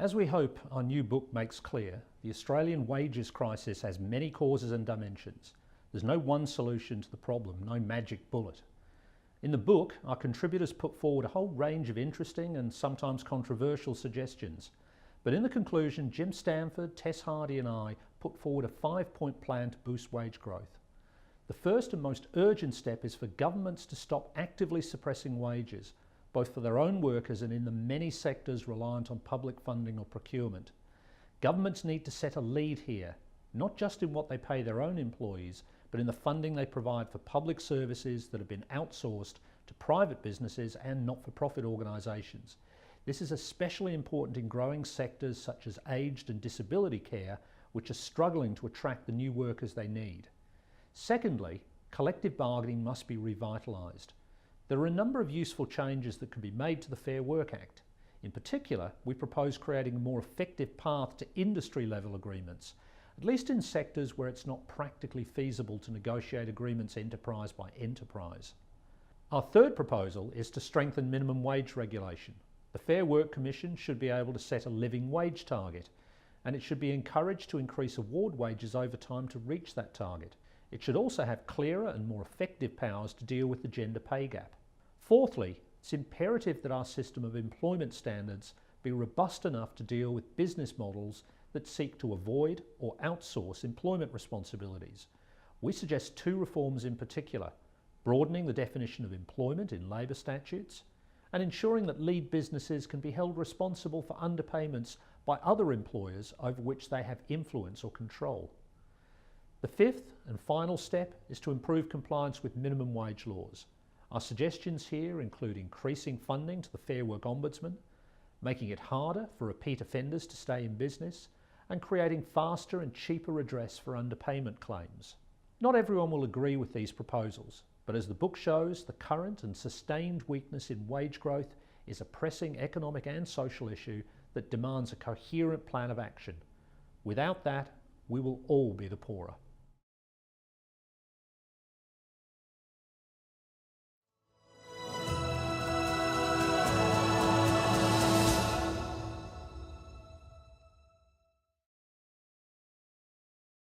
As we hope our new book makes clear, the Australian wages crisis has many causes and dimensions. There's no one solution to the problem, no magic bullet. In the book, our contributors put forward a whole range of interesting and sometimes controversial suggestions. But in the conclusion, Jim Stanford, Tess Hardy and I put forward a 5-point plan to boost wage growth. The first and most urgent step is for governments to stop actively suppressing wages, both for their own workers and in the many sectors reliant on public funding or procurement. Governments need to set a lead here, not just in what they pay their own employees, but in the funding they provide for public services that have been outsourced to private businesses and not-for-profit organisations. This is especially important in growing sectors such as aged and disability care, which are struggling to attract the new workers they need. Secondly, collective bargaining must be revitalised. There are a number of useful changes that can be made to the Fair Work Act. In particular, we propose creating a more effective path to industry-level agreements, at least in sectors where it's not practically feasible to negotiate agreements enterprise by enterprise. Our third proposal is to strengthen minimum wage regulation. The Fair Work Commission should be able to set a living wage target, and it should be encouraged to increase award wages over time to reach that target. It should also have clearer and more effective powers to deal with the gender pay gap. Fourthly, it's imperative that our system of employment standards be robust enough to deal with business models that seek to avoid or outsource employment responsibilities. We suggest two reforms in particular: broadening the definition of employment in labour statutes and ensuring that lead businesses can be held responsible for underpayments by other employers over which they have influence or control. The fifth and final step is to improve compliance with minimum wage laws. Our suggestions here include increasing funding to the Fair Work Ombudsman, making it harder for repeat offenders to stay in business, and creating faster and cheaper redress for underpayment claims. Not everyone will agree with these proposals, but as the book shows, the current and sustained weakness in wage growth is a pressing economic and social issue that demands a coherent plan of action. Without that, we will all be the poorer.